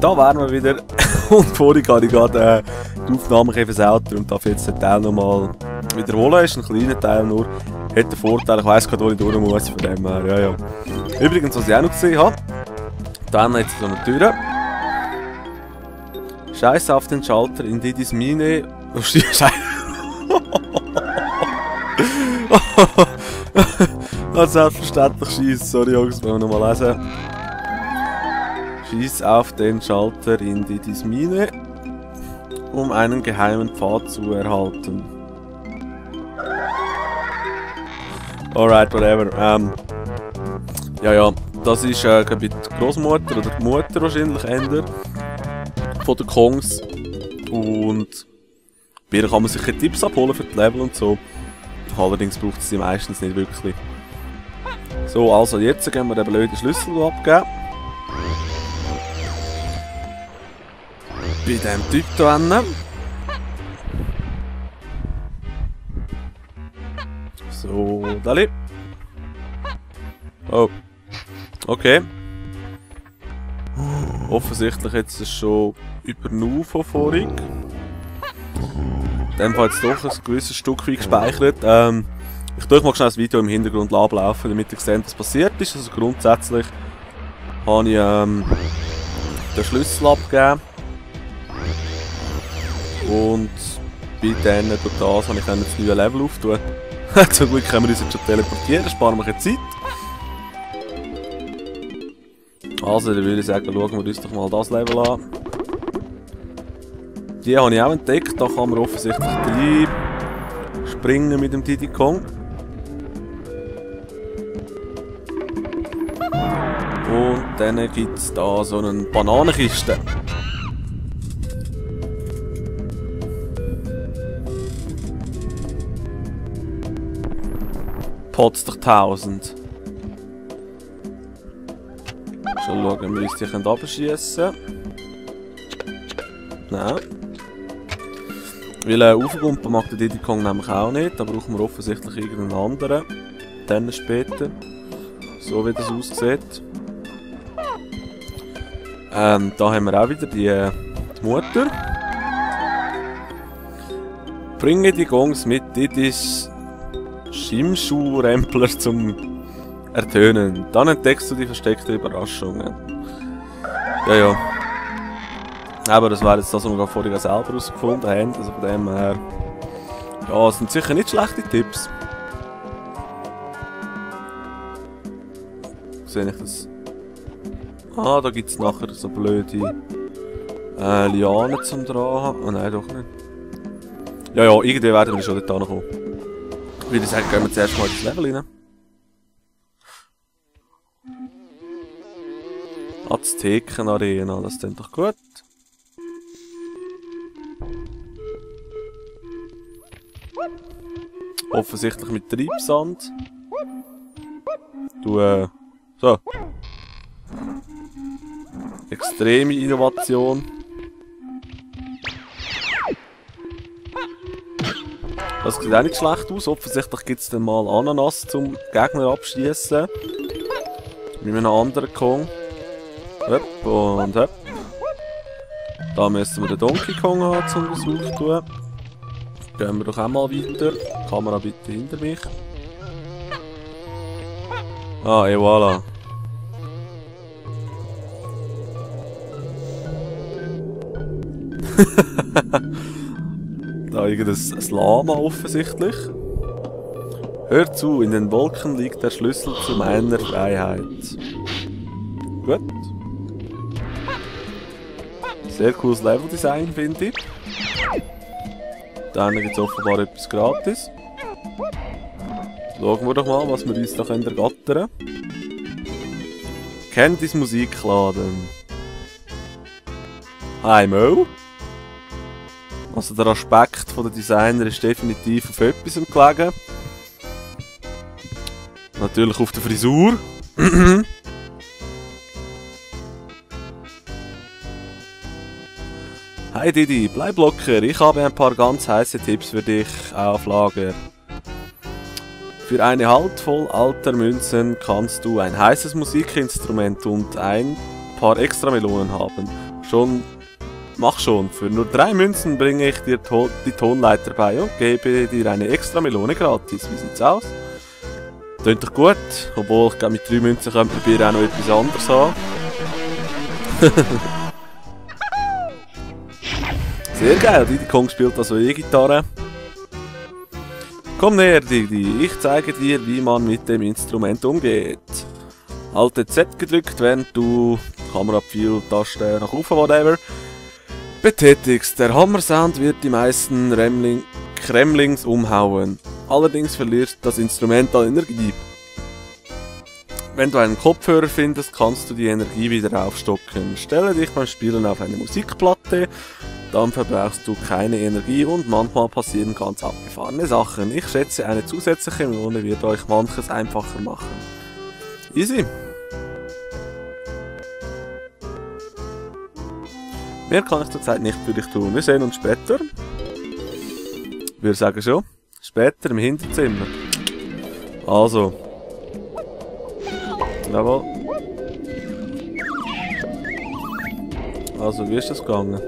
da wären wir wieder. Und vorhin habe ich gerade die Aufnahme versaut und darf jetzt den Teil nochmal wiederholen. Ist ein kleiner Teil nur. Hat den Vorteil, ich weiss gerade, wo ich durch muss, von dem her, ja, ja. Übrigens, was ich auch noch gesehen habe, da haben wir jetzt so eine Tür. Scheiß auf den Schalter in Didis Mine. Oh, Scheiße. Selbstverständlich schießt, sorry Jungs, wollen wir nochmal lesen. Schieß auf den Schalter in Didis Mine, um einen geheimen Pfad zu erhalten. Alright, whatever. Ja, das ist glaube ich die Großmutter oder die Mutter wahrscheinlich ändern von den Kongs. Und bei ihr kann man sich Tipps abholen für die Level und so. Allerdings braucht es sie meistens nicht wirklich. So, also jetzt gehen wir den blöden Schlüssel abgeben. Bei dem Typ hier hinten. So, Dali. Oh. Okay. Offensichtlich jetzt ist es schon über Nu von vorhin. In dem Fall jetzt doch ein gewisses Stück weit gespeichert. Ich tue mal schnell das Video im Hintergrund ablaufen, damit ihr seht, was passiert ist. Also grundsätzlich habe ich den Schlüssel abgegeben. Und bei denen durch das habe ich dann das neue Level auftun. Zum Glück können wir uns jetzt schon teleportieren, sparen wir Zeit. Also, dann würde ich sagen, schauen wir uns doch mal das Level an. Die habe ich auch entdeckt, da kann man offensichtlich rein springen mit dem Diddy Kong. Und dann gibt es da so eine Bananenkiste. Potzlich 1000. Schon schauen, wir uns die abschießen können. Nein. Weil aufgumpen mag der Diddy Kong nämlich auch nicht. Da brauchen wir offensichtlich irgendeinen anderen. Dann später. So wie das aussieht. Da haben wir auch wieder die Mutter. Bringe die Gongs mit Diddys Shimshu-Rempler zum Ertönen. Dann entdeckst du die versteckten Überraschungen. Ja. Aber das wäre jetzt das, was wir vorhin selber herausgefunden haben. Also von dem her. Ja, es sind sicher nicht schlechte Tipps. Sehe ich das? Ah, da gibt es nachher so blöde Lianen zum dran haben. Oh nein, doch nicht. Ja, irgendwie werden wir schon dort ankommen. Ich würde sagen, gehen wir zuerst mal ins Level rein. Azteken-Arena, das klingt doch gut. Offensichtlich mit Treibsand. So. Extreme Innovation. Das sieht auch nicht schlecht aus. Offensichtlich gibt es dann mal Ananas zum Gegner abschießen. Mit einem anderen Kong. Hopp und hopp. Da müssen wir den Donkey Kong haben, um das aufzutun. Gehen wir doch auch mal weiter. Kamera bitte hinter mich. Ah, et voilà. Da irgendein Lama offensichtlich. Hör zu, in den Wolken liegt der Schlüssel zu meiner Freiheit. Gut. Sehr cooles Leveldesign, finde ich. Dann gibt es offenbar etwas gratis. Schauen wir doch mal, was wir uns da ergattern können. Candice Musikladen. Hi Mo. Also der Aspekt von der Designer ist definitiv auf etwas gelegen. Natürlich auf der Frisur. Hi Diddy, bleib locker, ich habe ein paar ganz heiße Tipps für dich auf Lager. Für eine Handvoll alter Münzen kannst du ein heißes Musikinstrument und ein paar extra Melonen haben. Schon, mach schon. Für nur 3 Münzen bringe ich dir die Tonleiter bei und gebe dir eine extra Melone gratis. Wie sieht's aus? Klingt doch gut, obwohl ich glaube mit 3 Münzen könnte man bei auch noch etwas anderes haben. Sehr geil, Diddy Kong spielt also E-Gitarre. Komm näher, Diddy, ich zeige dir, wie man mit dem Instrument umgeht. Halte Z gedrückt, während du Kamerapfeil, Taste nach oben, whatever, betätigst. Der Hammersound wird die meisten Kremlings umhauen. Allerdings verliert das Instrument an Energie. Wenn du einen Kopfhörer findest, kannst du die Energie wieder aufstocken. Stelle dich beim Spielen auf eine Musikplatte, dann verbrauchst du keine Energie und manchmal passieren ganz abgefahrene Sachen. Ich schätze, eine zusätzliche Melone wird euch manches einfacher machen. Easy. Mehr kann ich zurzeit nicht für dich tun. Wir sehen uns später. Wir sagen schon, später im Hinterzimmer. Also. Jawohl. Also, wie ist das gegangen?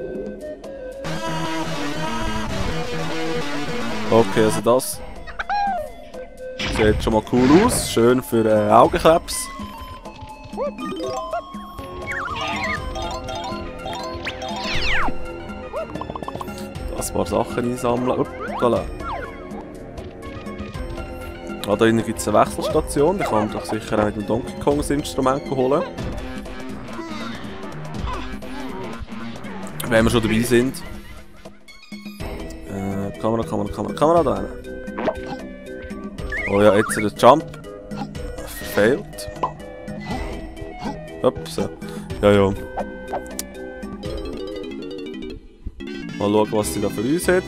Okay, also das sieht schon mal cool aus. Schön für Augenkrebs. Das paar Sachen einsammeln. Uppala. Ah, da hinten gibt es eine Wechselstation. Da kann man doch sicher auch mit dem Donkey Kong das Instrument holen. Wenn wir schon dabei sind. Kamera da hinten. Oh ja, jetzt der Jump. Verfehlt. Ups. Ja, ja. Mal schauen, was sie da für uns hat.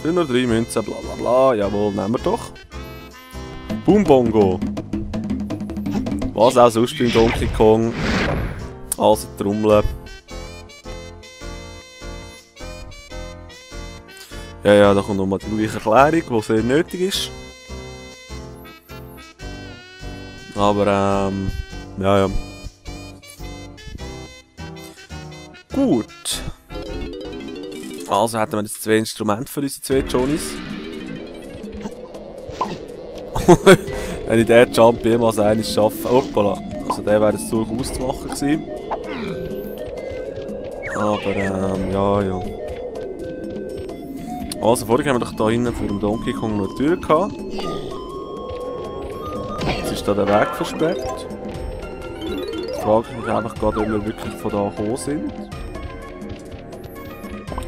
Für nur 3 Münzen, bla bla bla. Jawohl, nehmen wir doch. Boom Bongo. Was auch sonst beim Donkey Kong. Also Trommeln. Ja, da kommt nochmal die gleiche Erklärung, die sehr nötig ist. Aber, ja. Gut. Also hätten wir jetzt 2 Instrumente für unsere 2 Johnnies. Wenn ich diesen Jump jemals eines schaffe. Hoppala. Also der wäre jetzt durchaus zu machen gewesen. Aber, ja. Also vorher haben wir doch da hinten vor dem Donkey Kong noch eine Tür gehabt. Jetzt ist da der Weg versperrt. Jetzt frage ich mich einfach gerade, ob wir wirklich von da gekommen sind.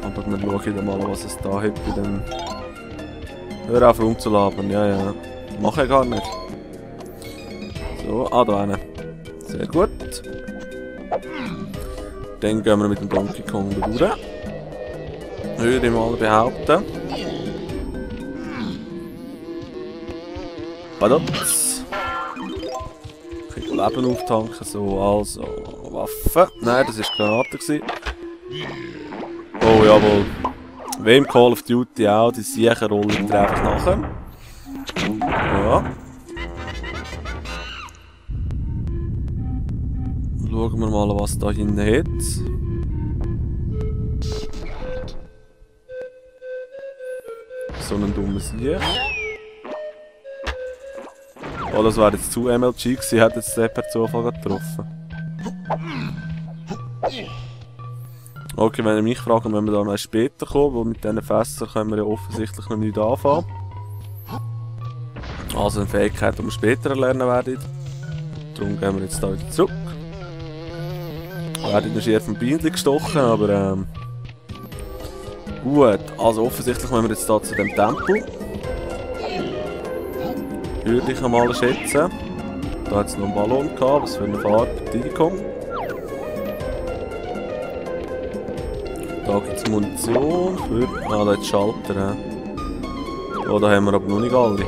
Aber dann schaue ich dann mal, was es da hat bei dem... Hör auf rumzulabern, ja. Mache ich gar nicht. So, da hinten. Sehr gut. Dann gehen wir mit dem Donkey Kong da durch. Würde ich mal behaupten. Badats. Ich kann Leben auftanken, so, also Waffen. Nein, das war Granate. Oh, jawohl. Wie im Call of Duty auch, die Siecherrolle einfach nachher. Ja. Schauen wir mal, was da hinten hat. So ein dummes Sieg. Oh, das wäre jetzt zu MLG gewesen, hat jetzt den per Zufall getroffen. Okay, wenn ihr mich fragt, wenn wir da noch später kommen, weil mit diesen Fässern können wir ja offensichtlich noch nicht anfangen. Also eine Fähigkeit, die wir später erlernen werden. Darum gehen wir jetzt da wieder zurück. Wir werden noch schier vom Bein gestochen, aber gut, also offensichtlich müssen wir jetzt hier zu dem Tempel. Würde ich einmal schätzen. Da hat es noch einen Ballon gehabt, was für eine Farbe? Diddy Kong. Da gibt es Munition für... Ah, da hat es Schalter. Oh, da haben wir aber noch nicht alle.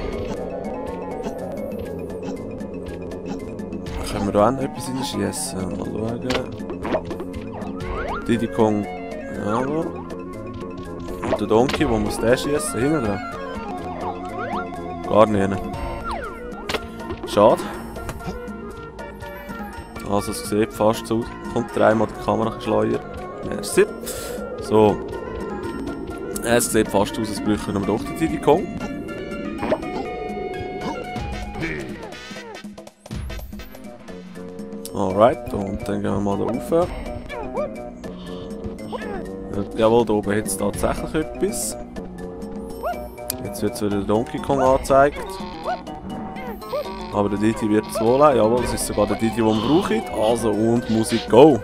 Können wir da auch noch etwas reinschiessen? Mal schauen. Diddy Kong. Ja. Und der Donkey, wo muss der schiessen? Hinten dran? Gar nicht. Schade. Also es sieht fast so aus. Kommt dreimal die Kamera geschleuert. Merci. So. Es sieht fast aus, als bräuchten wir doch den Diddy Kong. Alright, und dann gehen wir mal da rauf. Jawohl, da oben hat es tatsächlich etwas. Jetzt wird wieder der Donkey Kong angezeigt. Aber der Diddy wird es wohl haben. Jawohl, das ist sogar der Diddy, den wir brauchen. Also, und Musik go!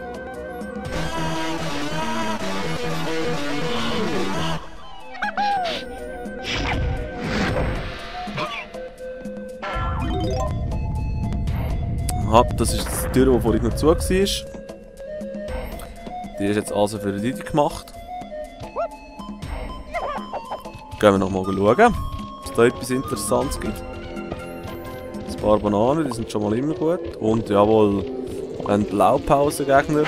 Aha, das ist die Tür, die vorhin noch zu war. Die ist jetzt also für den Diddy gemacht. Gehen wir nochmal schauen, ob es da etwas Interessantes gibt. Ein paar Bananen, die sind schon mal immer gut. Und jawohl, ein Blaupause-Gegner.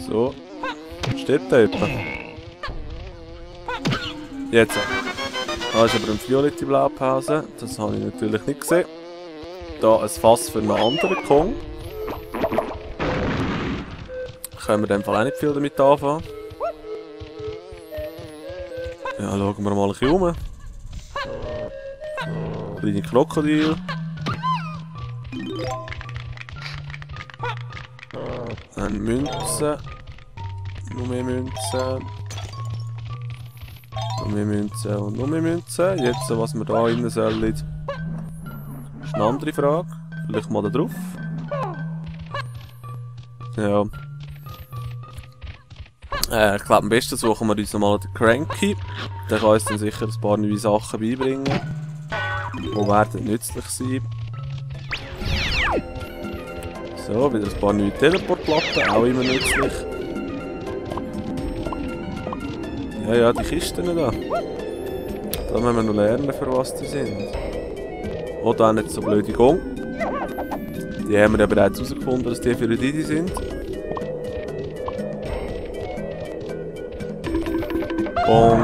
So, steht da jemand? Jetzt. Da ist aber eine violette Blaupause, das habe ich natürlich nicht gesehen. Da ein Fass für einen anderen Kong. Können wir in dem Fall auch nicht viel damit anfangen. Ja, schauen wir mal ein bisschen um. Kleine Krokodil. Eine Münze. Noch mehr Münzen. Noch mehr Münzen und noch mehr Münzen. Jetzt, was wir da rein sollen, ist eine andere Frage. Vielleicht mal da drauf. Ja. Ich glaube, am besten suchen wir uns mal den Cranky. Der kann uns dann sicher ein paar neue Sachen beibringen. Die werden nützlich sein. So, wieder ein paar neue Teleportplatten, auch immer nützlich. Ja, ja, die Kisten da. Da müssen wir noch lernen, für was die sind. Oder auch nicht so blöde Gong. Die haben wir ja bereits herausgefunden, dass die für die Diddy sind. Bong.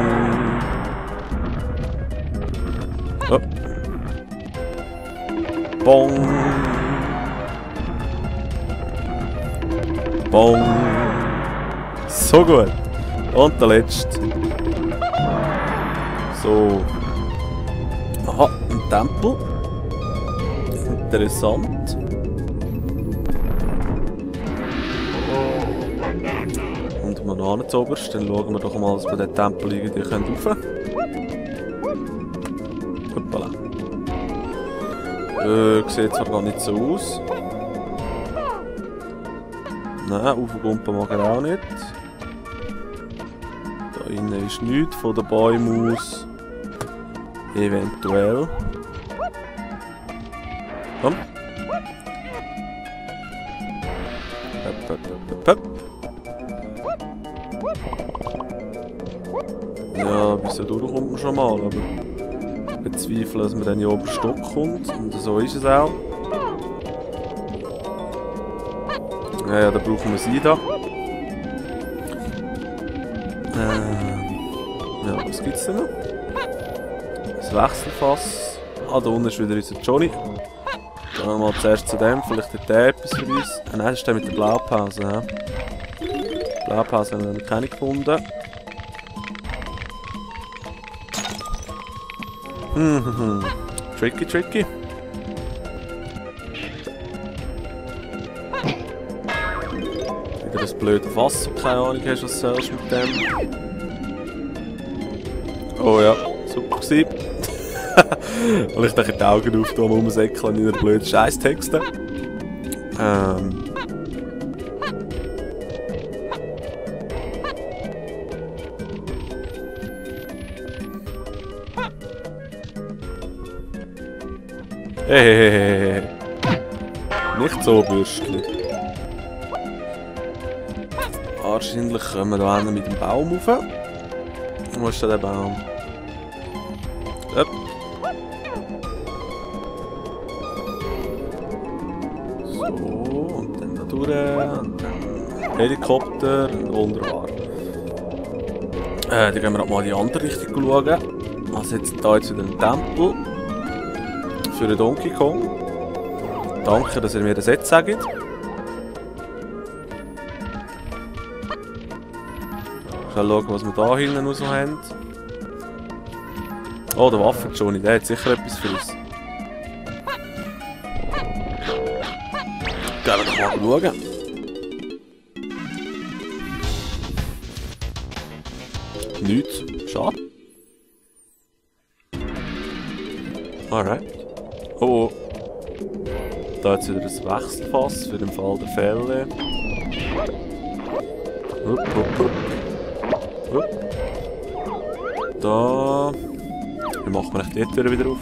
Oh. Bong. Bong. So gut. Und der letzte. So. Aha, ein Tempel. Interessant. Und wir noch nicht oberst, dann schauen wir doch mal, dass wir den Tempel irgendwie rauf können. Hoppala. Sieht zwar gar nicht so aus. Nein, raufgumpen mag er auch nicht. Da innen ist nichts von den Bäumen aus. Eventuell. Komm. Höp, höp, höp, höp. Ja, wieso durchkommt man schon mal, aber ich bezweifle, dass man dann hier oben Stock kommt. Und so ist es auch. Ja, da brauchen wir sie da. Ja, was gibt's denn noch? Das Wechselfass. Ah, da unten ist wieder unser Johnny. Gehen wir mal zuerst zu dem, vielleicht hat der etwas für uns. Ah nein, das ist der mit der Blaupause. Ja. Die Blaupause haben wir noch keine gefunden. Tricky, tricky. Wieder das blöde Fass, keine Ahnung hast, was du sollst mit dem. Oh ja, super gewesen. Weil ich die Augen auf, da rumsäckeln in einer blöden Scheißtexte. Hehehehe. Nicht so, Bürstchen. Wahrscheinlich kommen wir da mit dem Baum rauf. Wo ist denn der Baum? Yep. So, und dann da durch, und dann Helikopter, wunderbar. Dann gehen wir mal in die andere Richtung schauen. Also jetzt hier wieder ein Tempel. für den Donkey Kong. Danke, dass ihr mir das jetzt sagt. Schauen, was wir da hinten noch so haben. Oh, der Waffen-Johnny, der hat sicher etwas für uns. Gehen wir doch mal schauen. Nichts. Schade. Alright. Oh, oh. Da hat es wieder ein Wechselfass für den Fall der Fälle. Hup, hup, hup. Hup. Da. Wie machen wir die Tür wieder auf?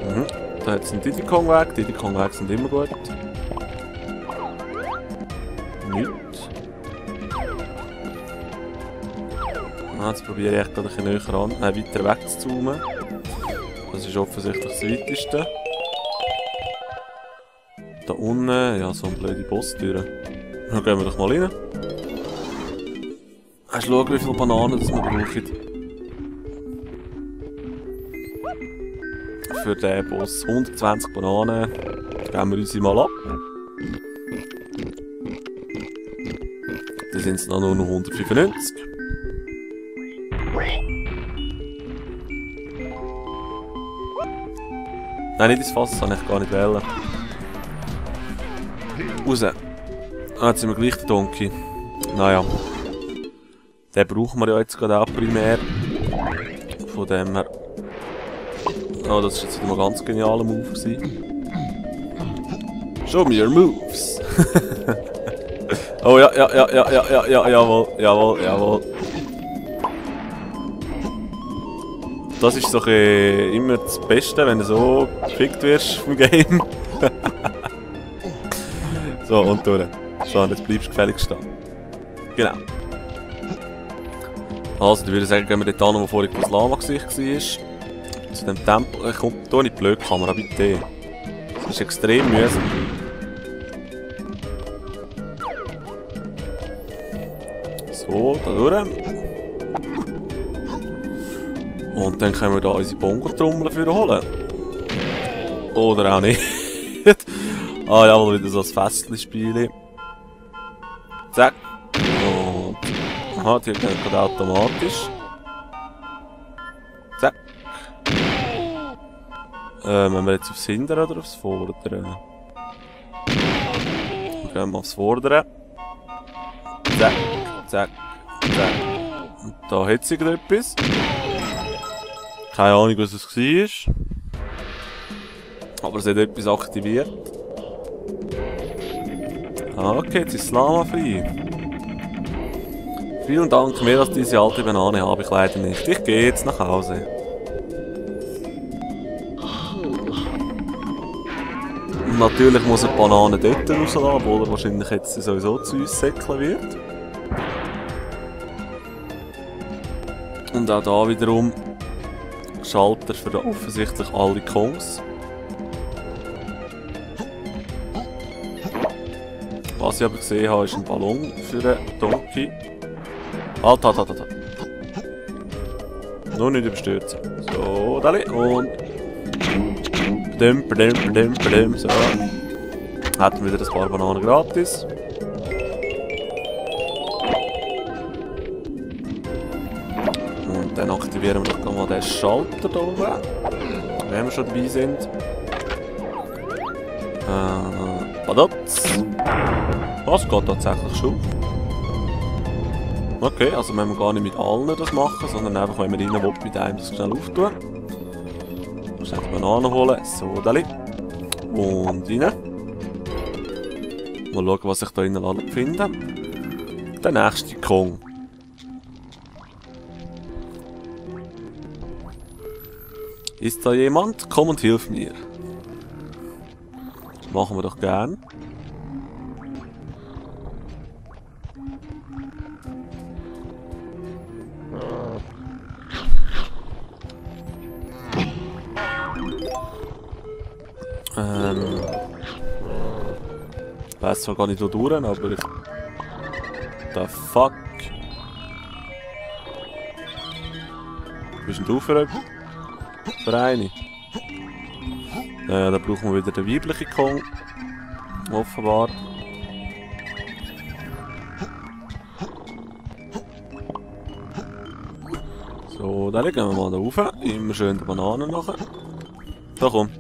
Mhm. Da hat es einen Diddy Kong Weg. Diddy Kong Weg sind immer gut. Nichts. Jetzt probiere ich echt gerade ein bisschen näher an, weiter weg zu zoomen. Das ist offensichtlich das weiteste. Da unten, ja, so eine blöde Bosstür. Dann gehen wir doch mal rein. Hast du schauen, wie viele Bananen das wir brauchen? Für den Boss 120 Bananen. Geben wir uns mal ab. Dann sind es noch nur noch 195. Nein, nicht ins Fass, das kann ich gar nicht wählen. Raus. Ah, jetzt sind wir gleich der Donkey. Naja. Den brauchen wir ja jetzt gerade auch primär. Von dem her. Oh, das war jetzt wieder mal ein ganz genialer Move gewesen. Show me your moves! Oh ja, jawohl. Das ist doch immer das Beste, wenn du so gefickt wirst vom Game. So, und durch. So, und jetzt bleibst du gefälligst stehen. Genau. Also, dann würde ich sagen, gehen wir dort an, wo vorhin das Lama-Gesicht war. Zu dem Tempel. Komm, hier nicht blöd, Kamera, bitte. Das ist extrem mühsam. So, da durch. Und dann können wir da unsere Bongo-Trommel für holen. Oder auch nicht. Ah ja, mal wieder so ein Fässchen-Spiel. Zack. Und. Aha, die gehen gerade automatisch. Zack. Wenn wir jetzt aufs Hinteren oder aufs Vordere? Dann gehen wir aufs Vordere. Zack, zack, zack. Und da hat sie gerade etwas. Keine Ahnung, was es war. Aber es hat etwas aktiviert. Okay, jetzt ist das Lama frei. Vielen Dank, mehr als diese alte Banane habe ich leider nicht. Ich gehe jetzt nach Hause. Und natürlich muss er die Banane dort rauslassen, obwohl er wahrscheinlich jetzt sowieso zu uns säckeln wird. Und auch da wiederum Schalter für offensichtlich alle Kongs. Was ich aber gesehen habe, ist ein Ballon für den Donkey. Halt. Nur nicht überstürzen. So, dali. Und. So. Hätten wir wieder ein paar Bananen gratis. Und dann aktivieren wir doch mal den Schalter da oben. Wenn wir schon dabei sind. Badats. Was geht tatsächlich schon? Okay, also müssen wir gar nicht mit allen das machen, sondern einfach, wenn wir rein wollen, mit einem das schnell auftun. Schnell die Bananen holen, so, dali. Und rein. Mal schauen, was ich da innen finde. Der nächste Kong. Ist da jemand? Komm und hilf mir. Machen wir doch gern. Ich weiss zwar gar nicht wo durch, aber ich... The fuck? bist denn du für eine? Da brauchen wir wieder den weiblichen Kong. Offenbar. So, dann legen wir mal da rauf. Immer schön die Bananen nachher. Da komm.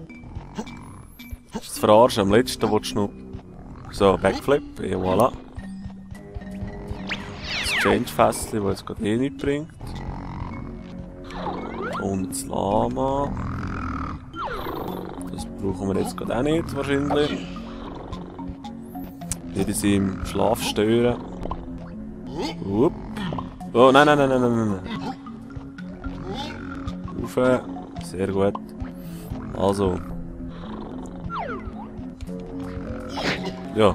Das ist verarschen. Am letzten willst du noch. So, Backflip. Et voilà. Das Change-Fässchen, das jetzt gerade eh nichts bringt. Und das Lama. Das brauchen wir jetzt gerade auch nicht, wahrscheinlich. Nicht in seinem Schlaf stören. Upp. Oh, nein, nein, nein, nein, nein, nein. Rauf. Sehr gut. Also. Ja.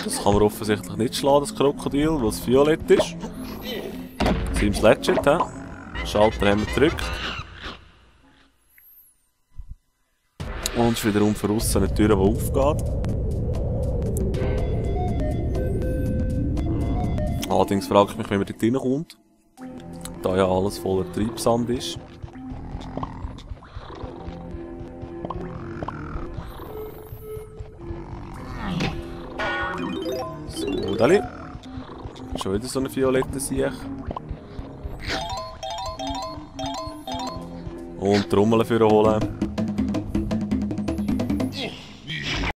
Das kann man offensichtlich nicht schlagen, das Krokodil, weil es violett ist. Seems legit, hä? Schalter haben wir gedrückt. Und es ist wiederum von aussen eine Tür, die aufgeht. Allerdings frage ich mich, wie man dort reinkommt. Da ja alles voller Treibsand ist. So, Dali. Schon wieder so eine violette Siech. Und Trommel für holen.